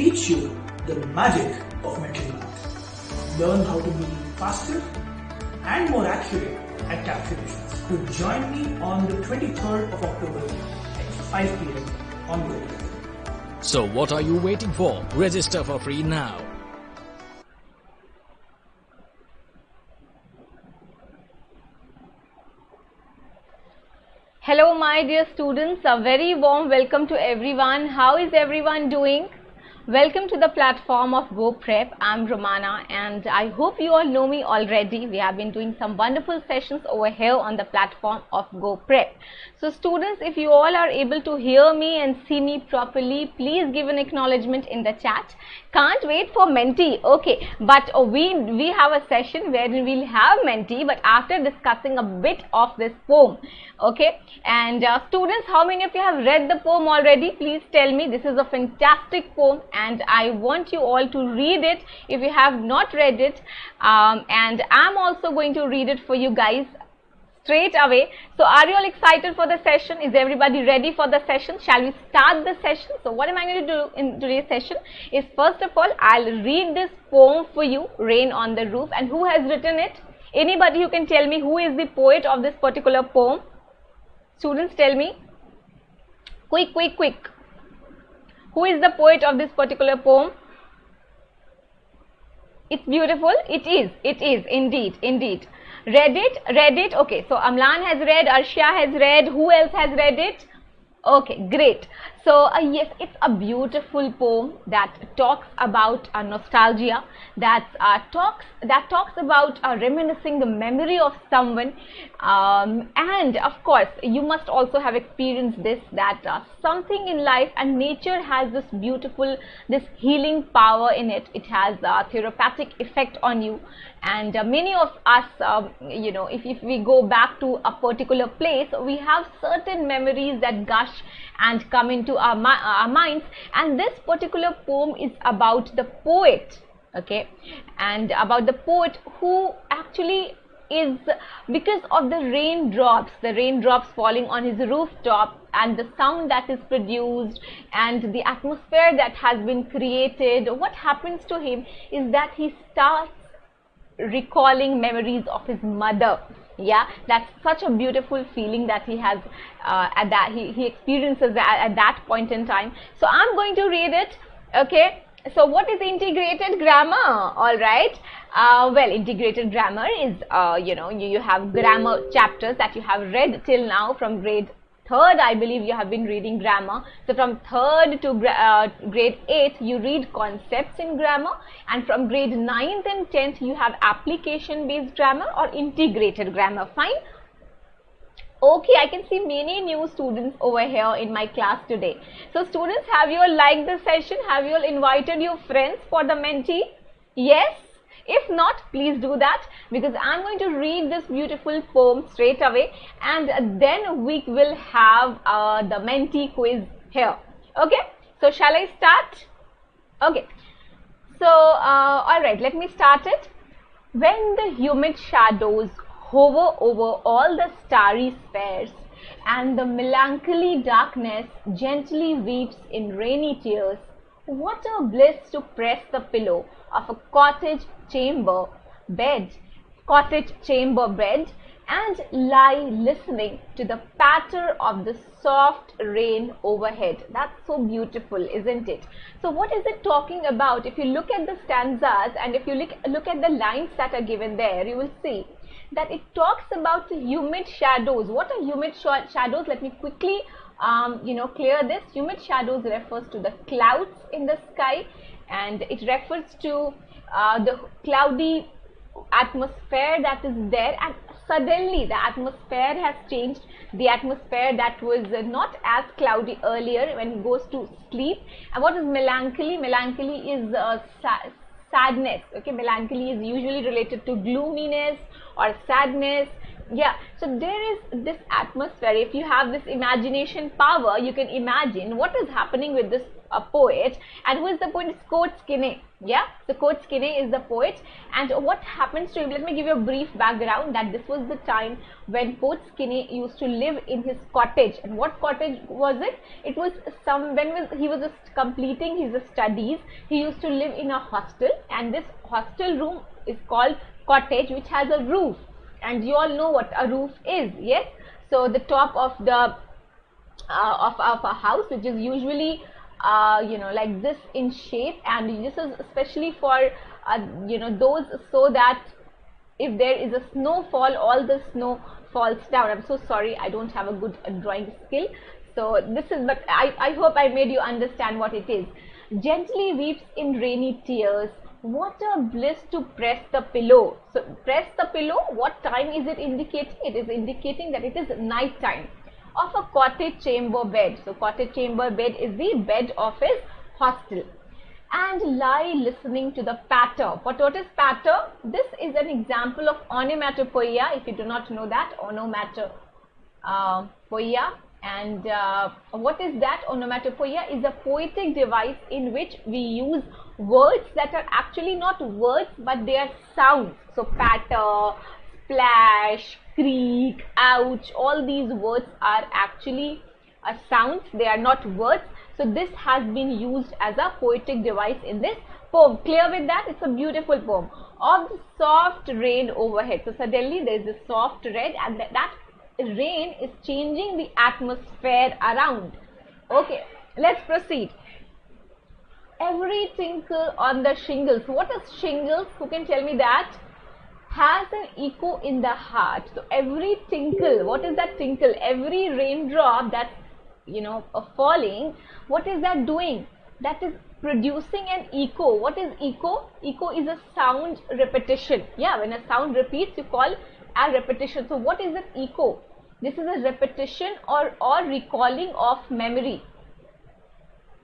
teach you the magic of mental math. Learn how to be faster and more accurate at calculations. To join me on the 23rd of October at 5 p.m. on Goprep. So what are you waiting for? Register for free now. Hello my dear students, a very warm welcome to everyone. How is everyone doing? Welcome to the platform of Goprep. I'm Rumana and I hope you all know me already. We have been doing some wonderful sessions over here on the platform of Goprep. So students, if you all are able to hear me and see me properly, please give an acknowledgement in the chat. Can't wait for Menti. Okay, but we have a session where we'll have Menti, but after discussing a bit of this poem. Okay, and students, how many of you have read the poem already? Please tell me. This is a fantastic poem and I want you all to read it if you have not read it, and I'm also going to read it for you guys straight away. So are you all excited for the session? Is everybody ready for the session? Shall we start the session? So what am I going to do in today's session is, first of all, I'll read this poem for you, Rain on the Roof. And who has written it? Anybody who can tell me who is the poet of this particular poem? Students, tell me. Quick, quick, quick. Who is the poet of this particular poem? It's beautiful. It is indeed, indeed. Read it. Okay, so Amlan has read, Arshia has read. Who else has read it? Okay, great. So yes, it's a beautiful poem that talks about nostalgia, that talks about reminiscing the memory of someone, and of course you must also have experienced this, that something in life and nature has this beautiful, this healing power in it. It has a therapeutic effect on you, and many of us, you know, if we go back to a particular place, we have certain memories that gush and come into our minds, and this particular poem is about the poet, okay, and about the poet who actually is, because of the raindrops falling on his rooftop and the sound that is produced and the atmosphere that has been created, what happens to him is that he starts recalling memories of his mother. Yeah, that's such a beautiful feeling that he has at that he experiences at that point in time. So I'm going to read it. Okay, so what is integrated grammar? All right, well, integrated grammar is you know, you have grammar chapters that you have read till now from grade 3rd, I believe you have been reading grammar. So from 3rd to grade 8 you read concepts in grammar, and from grade 9th and 10th you have application based grammar or integrated grammar. Fine. Okay, I can see many new students over here in my class today. So students, have you all liked the session? Have you all invited your friends for the Menti? Yes? If not, please do that, because I'm going to read this beautiful poem straight away, and then we will have the Menti quiz here. Okay, so shall I start? Okay, so all right, let me start it. When the humid shadows hover over all the starry spheres, and the melancholy darkness gently weeps in rainy tears, what a bliss to press the pillow of a cottage chamber bed and lie listening to the patter of the soft rain overhead. That's so beautiful, isn't it? So what is it talking about? If you look at the stanzas and if you look at the lines that are given there, you will see that it talks about the humid shadows. What are humid shadows? Let me quickly you know, clear this. Humid shadows refers to the clouds in the sky, and it refers to the cloudy atmosphere that is there, and suddenly the atmosphere has changed. The atmosphere that was not as cloudy earlier when it goes to sleep. And what is melancholy? Melancholy is sadness. Okay, melancholy is usually related to gloominess or sadness. Yeah, so there is this atmosphere. If you have this imagination power, you can imagine what is happening with this poet. And who is the poet? It's Coach Skinner. Yeah, so Coach Skinner is the poet. And what happens to him? Let me give you a brief background, that this was the time when Coach Skinner used to live in his cottage. And what cottage was it? It was he was just completing his studies. He used to live in a hostel, and this hostel room is called cottage, which has a roof. And you all know what a roof is, yes? So the top of the of a house, which is usually like this in shape, and this is especially for those, so that if there is a snowfall, all the snow falls down. I'm so sorry, I don't have a good drawing skill. So this is, but I hope I made you understand what it is. Gently weeps in rainy tears, what a bliss to press the pillow. So press the pillow, what time is it indicating? It is indicating that it is night time. Of a cottage chamber bed. So cottage chamber bed is the bed of his hostel. And lie listening to the patter. What is patter? This is an example of onomatopoeia. If you do not know that, onomatopoeia. And what is that? Onomatopoeia is a poetic device in which we use words that are actually not words, but they are sounds. So patter, splash, creak, ouch, all these words are actually sounds, they are not words. So this has been used as a poetic device in this poem. Clear with that? It's a beautiful poem. Of the soft rain overhead. So suddenly there is a soft rain, and that rain is changing the atmosphere around. Okay, let's proceed. Every tinkle on the shingles. What is shingles? Who can tell me that? Has an echo in the heart. So every tinkle, what is that tinkle? Every raindrop that's falling, what is that doing? That is producing an echo. What is echo? Echo is a sound repetition. Yeah, when a sound repeats, you call a repetition. So what is an echo? This is a repetition or recalling of memory.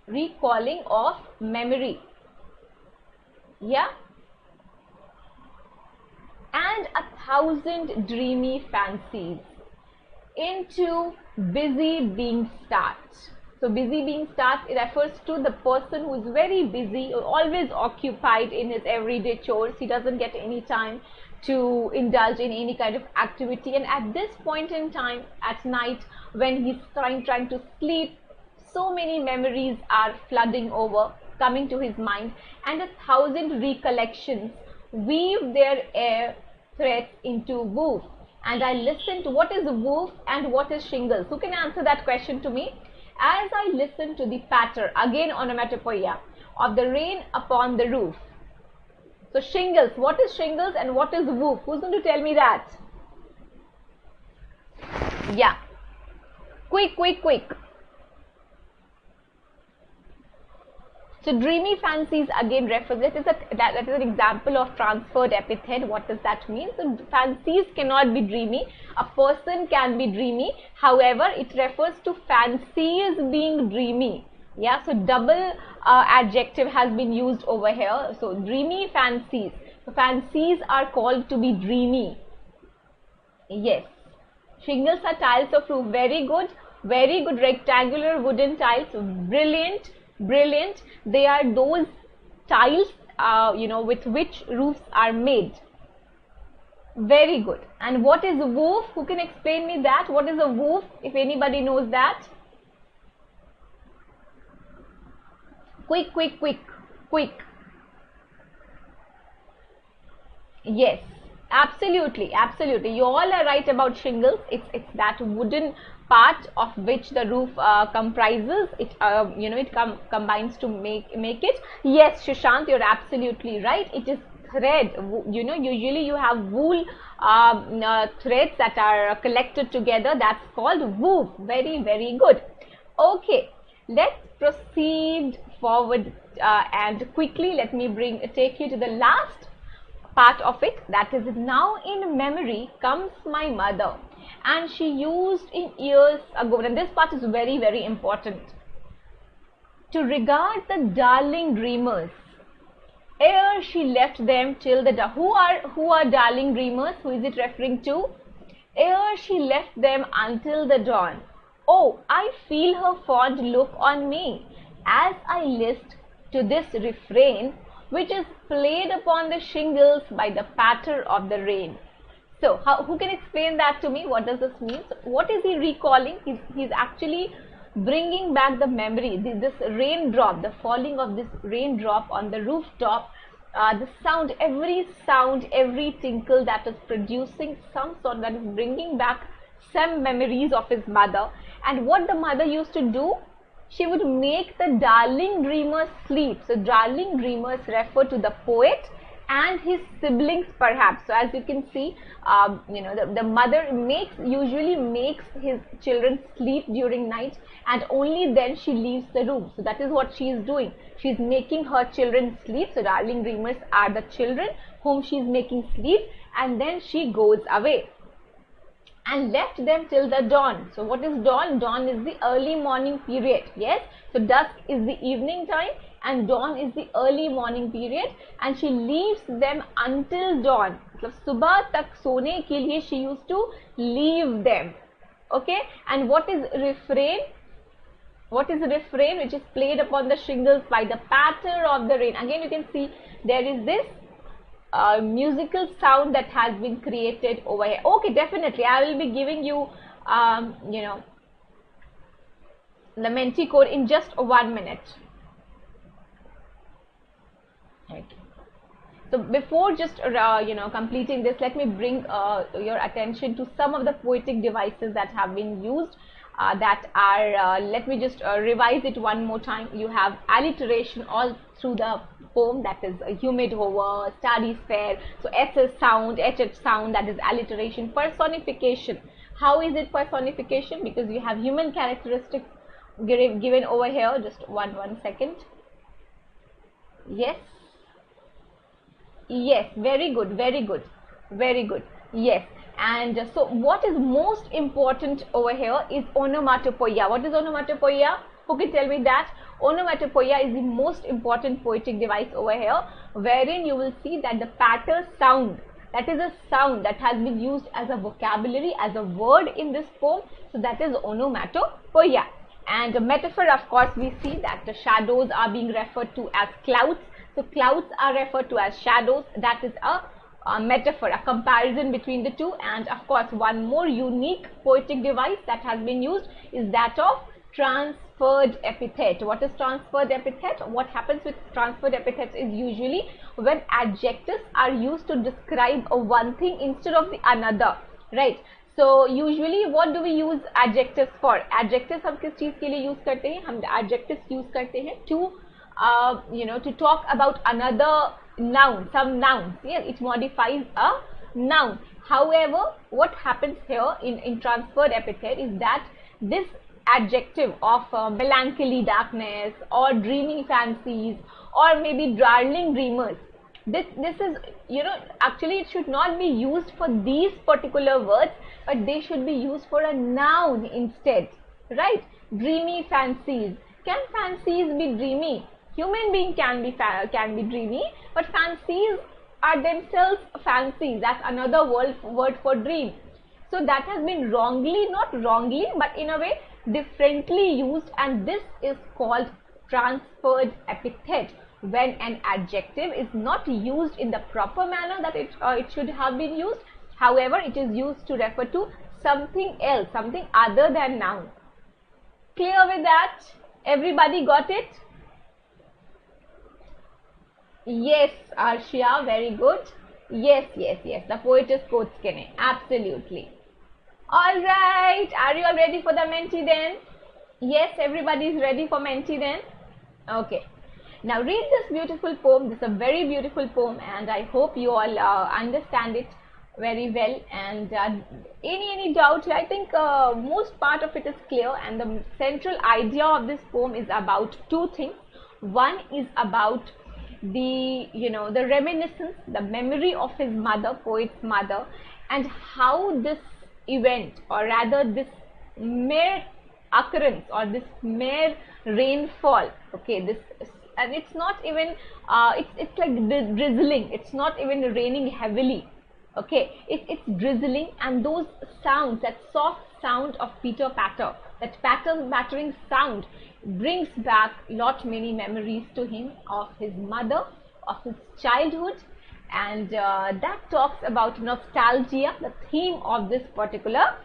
Recalling of memory. Yeah. And 1,000 dreamy fancies into busy being start. So busy being start, it refers to the person who is very busy or always occupied in his everyday chores. He doesn't get any time to indulge in any kind of activity, and at this point in time at night when he's trying to sleep, so many memories are flooding over, coming to his mind, and 1,000 recollections weave their air threads into woof. And I listen to what is woof and what is shingles. Who can answer that question to me? As I listen to the patter, again onomatopoeia, of the rain upon the roof. So shingles, what is shingles and what is woof? Who's going to tell me that? Yeah, quick. So dreamy fancies again refers, that is an example of transferred epithet. What does that mean? So fancies cannot be dreamy. A person can be dreamy. However, it refers to fancies being dreamy. Yeah, so double adjective has been used over here. So dreamy fancies. So fancies are called to be dreamy. Yes. Shingles are tiles of roof. Very good. Very good. Rectangular wooden tiles. Brilliant. Brilliant. They are those tiles with which roofs are made. Very good. And what is a woof? Who can explain me that? What is a woof, if anybody knows that? Quick. Yes, absolutely. You all are right about shingles. It's that wooden part of which the roof comprises. It it combines to make it. Yes, Shushanth, you're absolutely right. It is thread. Usually you have wool threads that are collected together. That's called woof. Very good. Okay, let's proceed forward and quickly let me take you to the last part of it. That is, now in memory comes my mother, and she used in years ago, and this part is very important, to regard the darling dreamers ere she left them till the dawn. Who are darling dreamers? Who is it referring to? Ere she left them until the dawn. Oh, I feel her fond look on me, as I list to this refrain, which is played upon the shingles by the patter of the rain. So, who can explain that to me? What does this mean? So what is he recalling? He's actually bringing back the memory, this raindrop, the falling of this raindrop on the rooftop, the sound, every tinkle that is producing some sort, that is bringing back some memories of his mother. And what the mother used to do, she would make the darling dreamers sleep. So darling dreamers refer to the poet and his siblings perhaps. So as you can see, the mother usually makes his children sleep during night, and only then she leaves the room. So that is what she is doing. She is making her children sleep. So darling dreamers are the children whom she is making sleep, and then she goes away and left them till the dawn. So what is dawn? Dawn is the early morning period. Yes, so dusk is the evening time and dawn is the early morning period, and she leaves them until dawn. So subah tak sone ke liye she used to leave them. Okay, and what is refrain? What is refrain? Which is played upon the shingles by the patter of the rain. Again, you can see there is this musical sound that has been created over here. Okay, definitely I will be giving you the Menti code in just 1 minute. Okay. So before just completing this, let me bring your attention to some of the poetic devices that have been used, that are let me just revise it one more time. You have alliteration all through the poem, that is humid over, starry fair. So SS sound, HH sound, that is alliteration. Personification. How is it personification? Because you have human characteristics given over here. Just one second. Yes. Yes, very good. Yes. And so what is most important over here is onomatopoeia. What is onomatopoeia? Who can tell me that? Onomatopoeia is the most important poetic device over here, wherein you will see that the patter sound, that is a sound that has been used as a vocabulary, as a word in this poem. So that is onomatopoeia. And a metaphor, of course, we see that the shadows are being referred to as clouds. So clouds are referred to as shadows. That is a metaphor, a comparison between the two. And of course, one more unique poetic device that has been used is that of transferred epithet. What is transferred epithet? What happens with transferred epithets is usually when adjectives are used to describe one thing instead of the another, right? So usually what do we use adjectives for? Adjectives हम किस चीज के लिए use करते हैं? हम adjectives use करते हैं to talk about another noun, some nouns. Yes, it modifies a noun. However, what happens here in transferred epithet is that this adjective of melancholy, darkness, or dreamy fancies, or maybe darling dreamers, this is, actually it should not be used for these particular words, but they should be used for a noun instead, right? Dreamy fancies. Can fancies be dreamy? Human being can be dreamy, but fancies are themselves fancies. That's another word for dream. So that has been not wrongly, but in a way differently used, and this is called transferred epithet, when an adjective is not used in the proper manner that it should have been used. However, it is used to refer to something else, something other than noun. Clear with that? Everybody got it? Yes, Arshia, very good. Yes. The poet is Kotskene. Absolutely. Alright, are you all ready for the Menti then? Yes, everybody is ready for Menti then? Okay. Now read this beautiful poem. This is a very beautiful poem, and I hope you all understand it very well. And any doubt? I think most part of it is clear, and the central idea of this poem is about two things. One is about the reminiscence, the memory of his mother, poet's mother, and how this event, or rather this mere occurrence, or this mere rainfall, okay, this, and it's not even it's like drizzling. It's not even raining heavily, okay, it's drizzling, and those sounds, that soft sound of pitter patter, That battering sound brings back many memories to him of his mother, of his childhood, and that talks about nostalgia, the theme of this particular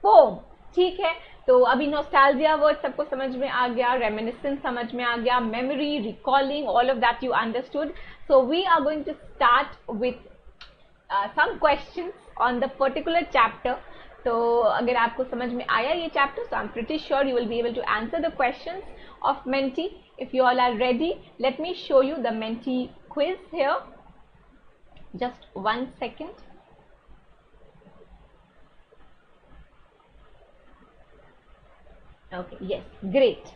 poem. ठीक है, तो अभी nostalgia word सबको समझ में आ गया, reminiscence समझ में आ गया, memory, recalling, all of that you understood. So we are going to start with some questions on the particular chapter. तो अगर आपको समझ में आया ये chapter, so I'm pretty sure you will be able to answer the questions of Menti. If you all are ready, let me show you the Menti quiz here. Just 1 second. Okay, yes, great.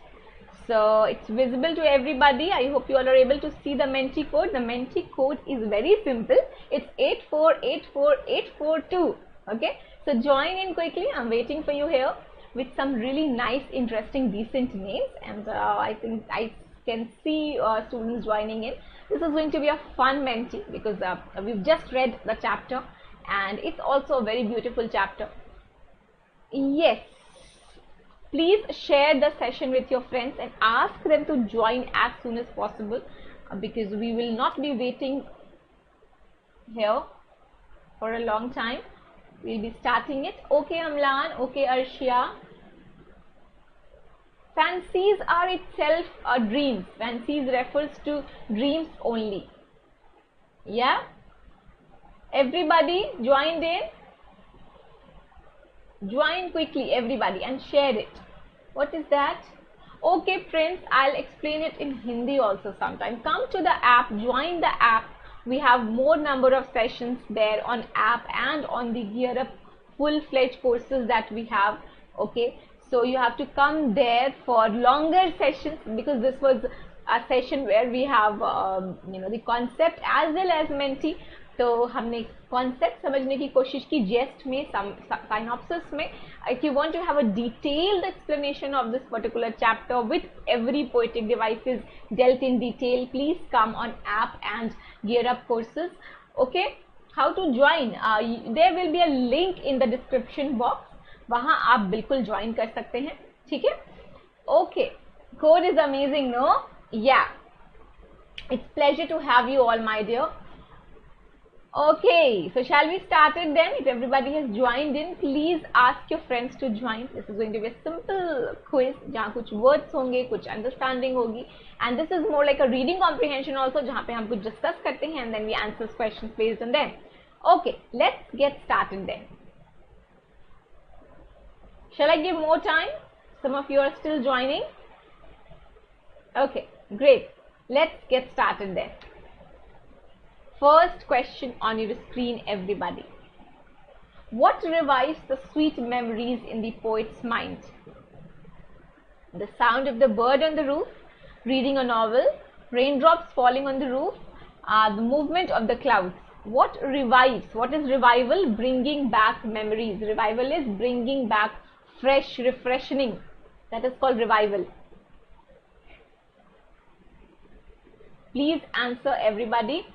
So it's visible to everybody. I hope you all are able to see the Menti code. The Menti code is very simple. It's 8484842. Okay, so join in quickly. I'm waiting for you here with some really nice, interesting, decent names, and I think I can see students joining in. This is going to be a fun Menti because we've just read the chapter, and it's also a very beautiful chapter. Yes. Please share the session with your friends and ask them to join as soon as possible because we will not be waiting here for a long time. We'll be starting it. Okay, Amlan. Okay, Arshia. Fancies are itself dreams. Fancies refers to dreams only. Yeah? Everybody joined in? Join quickly, everybody, and share it. What is that? Okay, Prince, I'll explain it in Hindi also sometime. Come to the app, join the app. We have more number of sessions there on app and on the Gradeup full-fledged courses that we have. Okay, so you have to come there for longer sessions because this was a session where we have the concept as well as Menti. तो हमने concept समझने की कोशिश की जेस्ट में, synopsis में. If you want to have a detailed explanation of this particular chapter with every poetic devices dealt in detail, please come on app and Gradeup courses. Okay, how to join? There will be a link in the description box. वहाँ आप बिल्कुल join कर सकते हैं. ठीक है? Okay, code is amazing, no? Yeah, it's pleasure to have you all, my dear. Okay, so shall we start it then? If everybody has joined in, please ask your friends to join. This is going to be a simple quiz जहाँ कुछ words होंगे, कुछ understanding होगी, and this is more like a reading comprehension also जहाँ पे हम कुछ discuss करते हैं and then we answer questions based on them. Okay, let's get started then. Shall I give more time? Some of you are still joining. Okay, great. Let's get started then. First question on your screen, everybody. What revives the sweet memories in the poet's mind? The sound of the bird on the roof, reading a novel, raindrops falling on the roof, the movement of the clouds. What revives? What is revival? Bringing back memories. Revival is bringing back fresh, refreshing. That is called revival. Please answer, everybody.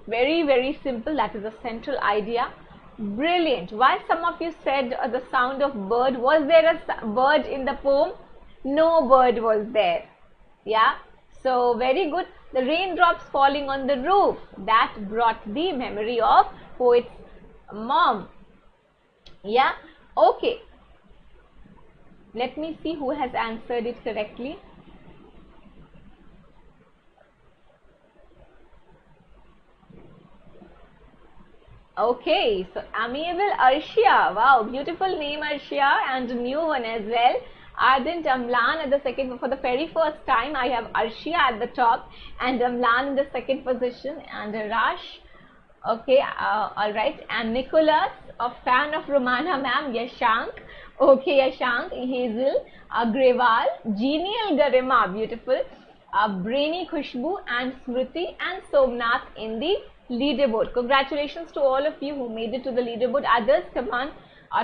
Very, very simple. That is the central idea. Brilliant. Why some of you said the sound of bird? Was there a bird in the poem? No bird was there. Yeah. So very good. The raindrops falling on the roof. That brought the memory of poet's mom. Yeah. Okay. Let me see who has answered it correctly. Okay, so amiable Arshia. Wow, beautiful name Arshia, and a new one as well. Ardent Amlan at the second. For the very first time, I have Arshia at the top and Amlan in the second position, and Rash. Okay, all right. And Nicholas, a fan of Rumana ma'am. Yashank. Okay, Yashank. Hazel. Grewal. Genial Garima. Beautiful. Brainy Khushbu and Smriti and Somnath in the leaderboard. Congratulations to all of you who made it to the leaderboard. Others, come on,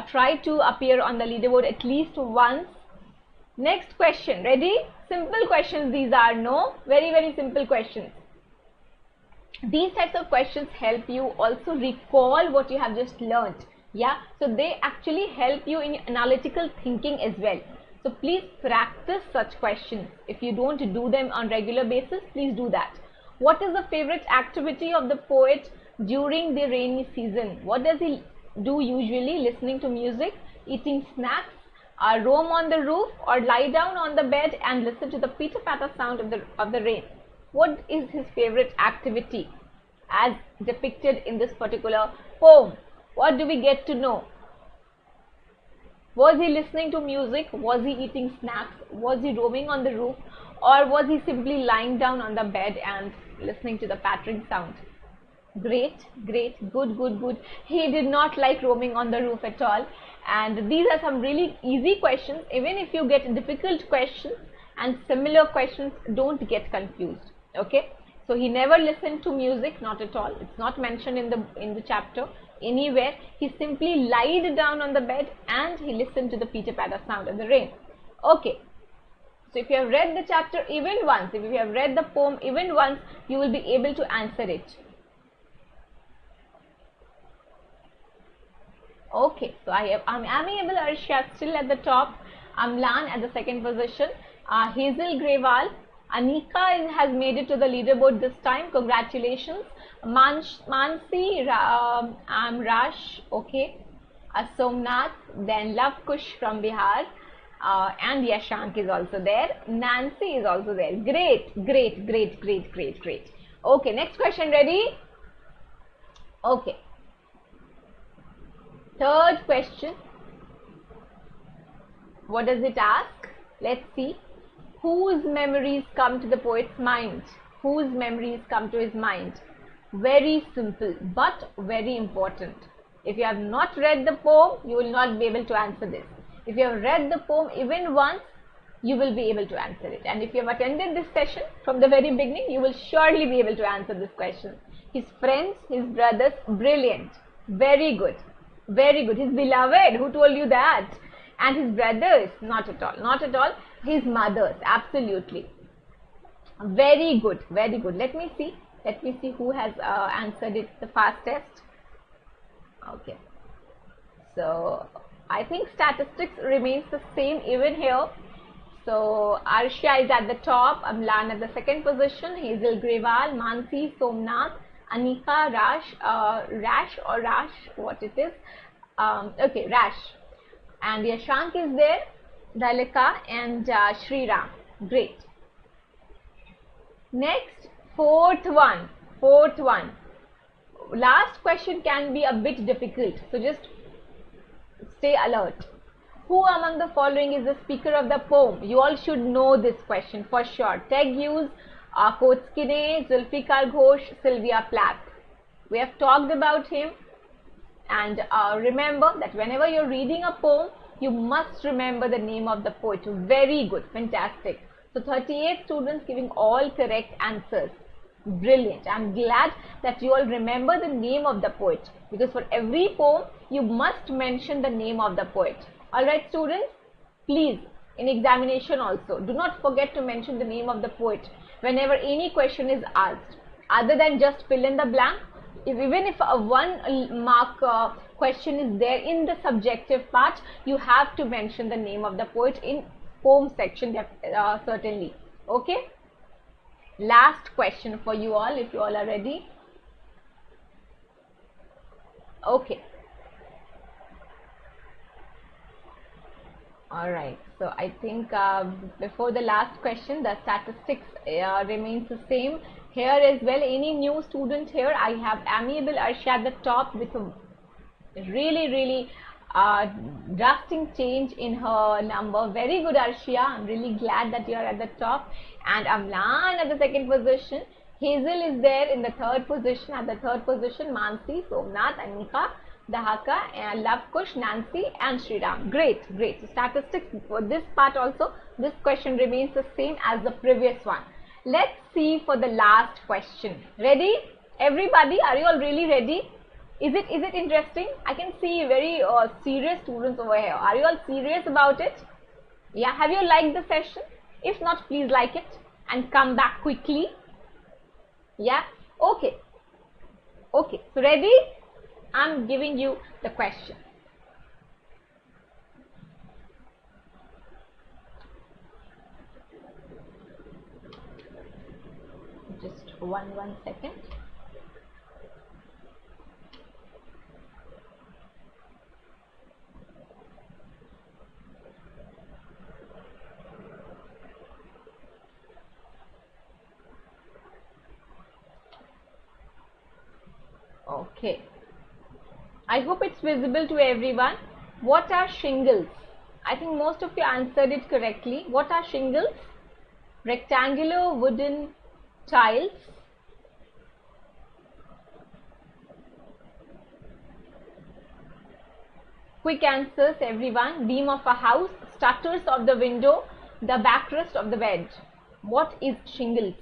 try to appear on the leaderboard at least once. Next question. Ready? Simple questions these are. No? Very, very simple questions. These types of questions help you also recall what you have just learned. Yeah, so they actually help you in analytical thinking as well. So please practice such questions. If you don't do them on regular basis, please do that. What is the favorite activity of the poet during the rainy season? What does he do usually? Listening to music, eating snacks, roam on the roof, or lie down on the bed and listen to the pitter-patter sound of the rain. What is his favorite activity as depicted in this particular poem? What do we get to know? Was he listening to music? Was he eating snacks? Was he roaming on the roof? Or was he simply lying down on the bed and listening to the pattering sound? Great, great, good, good, good. He did not like roaming on the roof at all. And these are some really easy questions. Even if you get difficult questions and similar questions, don't get confused. Okay, so he never listened to music, not at all. It's not mentioned in the chapter anywhere. He simply lied down on the bed and he listened to the pitter-patter sound of the rain. Okay, so if you have read the chapter even once, if you have read the poem even once, you will be able to answer it. Okay, so I'm Amiable Arshia still at the top, Amlan at the second position, Hazel Grewal, Anika has made it to the leaderboard this time. Congratulations. Mansi, Rash, okay. Somnath, then Love Kush from Bihar, and Yashank is also there. Nancy is also there. Great, great, great, great, great, great. Okay, next question, ready? Okay. Third question. What does it ask? Let's see. Whose memories come to the poet's mind? Whose memories come to his mind? Very simple, but very important. If you have not read the poem, you will not be able to answer this. If you have read the poem even once, you will be able to answer it. And if you have attended this session from the very beginning, you will surely be able to answer this question. His friends, his brothers, brilliant. Very good. Very good. His beloved, who told you that? And his brothers, not at all. Not at all. His mothers, absolutely. Very good, very good. Let me see who has answered it the fastest. Okay, so I think statistics remains the same even here. So Arshia is at the top, Amlan at the second position, Hazel Grewal, Mansi, Somnath, Anika, Rash, what it is? Okay, Rash, and Yashank is there, Dalika and Shriram. Great. Next, fourth one. Last question can be a bit difficult, so just stay alert. Who among the following is the speaker of the poem? You all should know this question for sure. Teg Hughes, Kotskine, Zulfikar Ghosh, Sylvia Plath. We have talked about him, and remember that whenever you're reading a poem, you must remember the name of the poet. Very good, fantastic. So 38 students giving all correct answers. Brilliant. I'm glad that you all remember the name of the poet, because for every poem you must mention the name of the poet. Alright students, please in examination also do not forget to mention the name of the poet whenever any question is asked, other than just fill in the blank. Even if a 1 mark question is there in the subjective part, you have to mention the name of the poet in poem section, certainly. Okay, last question for you all, if you all are ready. Okay, all right, so I think before the last question, the statistics remains the same here as well. Any new student here? I have Amiable Arshia at the top with a really drastic change in her number. Very good, Arshia. I'm really glad that you are at the top. And Amlan at the second position. Hazel is there in the third position. At the third position, Mansi, Somnath, Anika, Dahaka, and Love Kush, Nancy, and Shriram. Great. So statistics for this part also, this question remains the same as the previous one. Let's see for the last question. Ready? Everybody, are you all really ready? Is it interesting? I can see very serious students over here. Are you all serious about it? Yeah, have you liked the session? If not, please like it and come back quickly. Yeah, okay. Okay, so ready? I'm giving you the question. Just one second. Okay, I hope it's visible to everyone. What are shingles? I think most of you answered it correctly. What are shingles? Rectangular wooden tiles. Quick answers everyone. Beam of a house, stutters of the window, the backrest of the bed. What is shingles?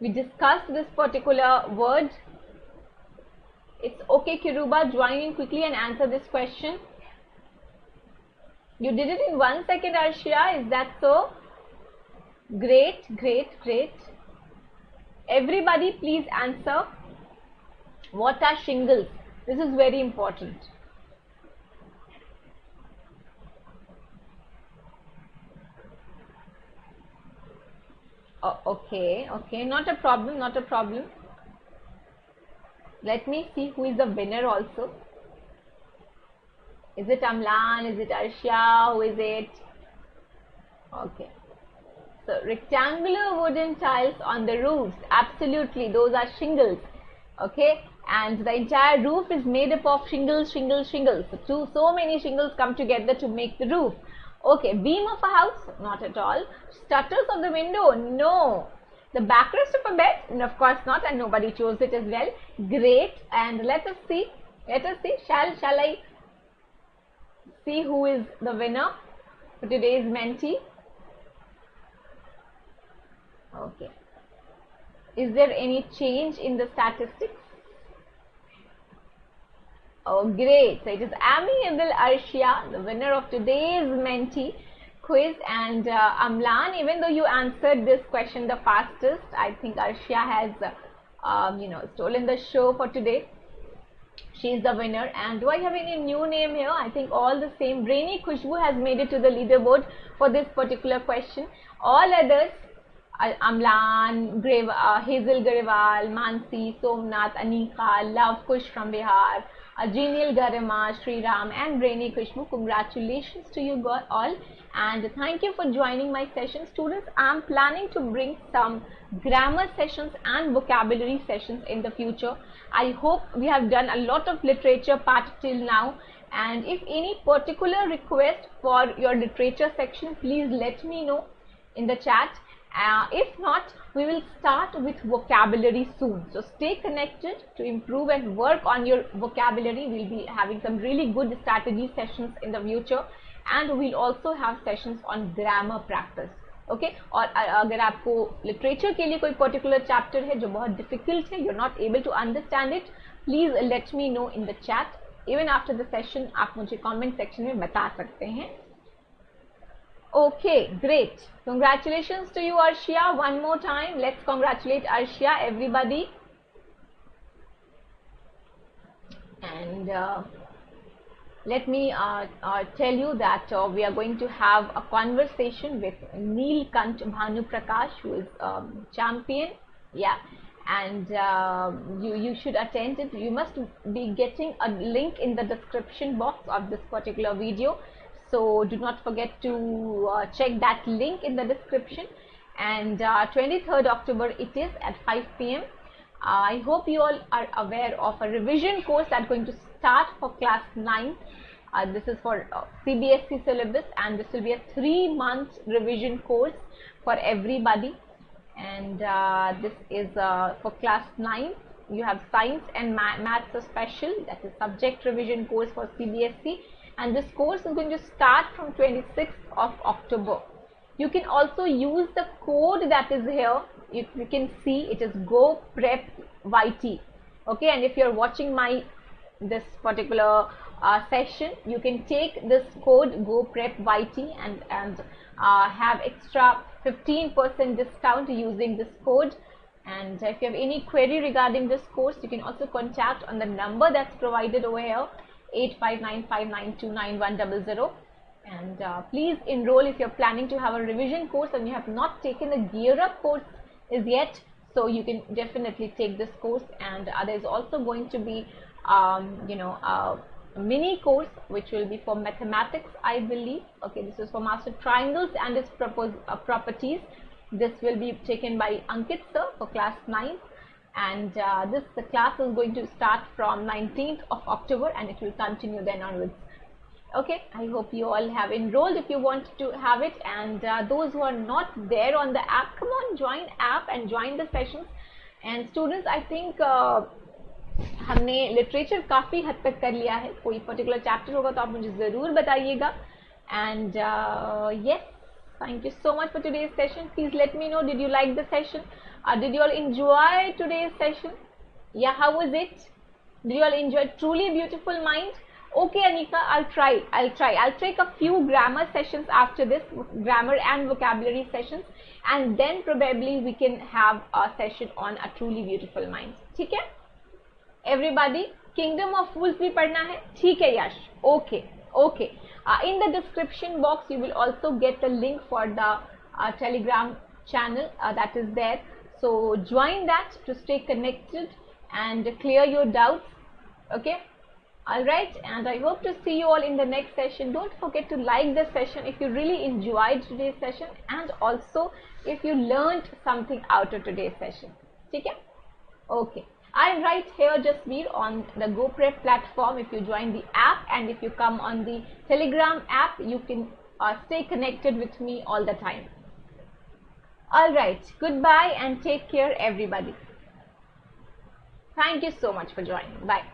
We discussed this particular word. It's okay, Kiruba, join in quickly and answer this question. You did it in 1 second, Arshia. Is that so? Great, great, great. Everybody please answer. What are shingles? This is very important. Oh, okay, not a problem, not a problem. Let me see who is the winner also. Is it Amlan? Is it Arshia? Who is it? Okay. So rectangular wooden tiles on the roofs. Absolutely, those are shingles. Okay. And the entire roof is made up of shingles. So many shingles come together to make the roof. Okay. Beam of a house? Not at all. Stutters of the window? No. The backrest of a bed? And of course not, and nobody chose it as well. Great. And let us see. Shall I see who is the winner for today's mentee? Okay. Is there any change in the statistics? Oh, great. So it is Amiable Arshia, the winner of today's mentee quiz. And Amlan, even though you answered this question the fastest, I think Arshia has stolen the show for today. She is the winner. And do I have any new name here? I think all the same. Brainy Khushbu has made it to the leaderboard for this particular question. All others, Amlan, Hazel Garewal, Mansi, Somnath, Anika, Love Kush from Bihar, Genial Garima, Sri Ram and Brainy Khushbu. Congratulations to you all, and thank you for joining my session. Students, I am planning to bring some grammar sessions and vocabulary sessions in the future. I hope we have done a lot of literature part till now, and if any particular request for your literature section, please let me know in the chat. If not, we will start with vocabulary soon. So stay connected to improve and work on your vocabulary. We'll be having some really good strategy sessions in the future, and we'll also have sessions on grammar practice. Okay? और अगर आपको literature के लिए कोई particular chapter है जो बहुत difficult है, you're not able to understand it, please let me know in the chat. Even after the session, आप मुझे comment section में बता सकते हैं. Okay, great. Congratulations to you, Arshia. One more time. Let's congratulate Arshia, everybody. And let me tell you that we are going to have a conversation with Neelkant Bhanu Prakash, who is champion. Yeah. And you should attend it. You must be getting a link in the description box of this particular video. So do not forget to check that link in the description. And 23rd October it is at 5 p.m. I hope you all are aware of a revision course that's going to start for class 9. This is for CBSE syllabus, and this will be a 3-month revision course for everybody. And this is for class 9. You have science and maths special, that is subject revision course for CBSE. And this course is going to start from 26th of October. You can also use the code that is here. You can see it is Goprep YT. Okay, and if you're watching this particular session, you can take this code Goprep YT and have extra 15% discount using this code. And if you have any query regarding this course, you can also contact on the number that's provided over here, 8595929100. And please enroll if you're planning to have a revision course and you have not taken the Gear Up course as yet. So you can definitely take this course, and there's also going to be a mini course which will be for mathematics, I believe. Okay, this is for Master Triangles and its properties. This will be taken by Ankit sir for class 9, and the class is going to start from 19th of October and it will continue then onwards. Okay, I hope you all have enrolled if you want to have it, and those who are not there on the app, come on, join app and join the sessions. And students, I think हमने literature काफ़ी हद तक कर लिया है. कोई particular chapter होगा तो आप मुझे ज़रूर बताइएगा. And yes, thank you so much for today's session. Please let me know, did you like the session? Did you all enjoy today's session? Yeah, how was it? Did you all enjoy Truly Beautiful Mind? Okay, Anika, I'll try. I'll take a few grammar sessions after this, grammar and vocabulary sessions, and then probably we can have a session on a Truly Beautiful Mind. ठीक है? Everybody, Kingdom of Fools भी पढ़ना है? ठीक है यश? Okay. In the description box, you will also get the link for the Telegram channel that is there. So join that to stay connected and clear your doubts. Okay. Alright, and I hope to see you all in the next session. Don't forget to like this session if you really enjoyed today's session, and also if you learned something out of today's session. Okay? Okay. I'm right here, Jasveer, on the Goprep platform. If you join the app and if you come on the Telegram app, you can stay connected with me all the time. Alright, goodbye and take care, everybody. Thank you so much for joining. Bye.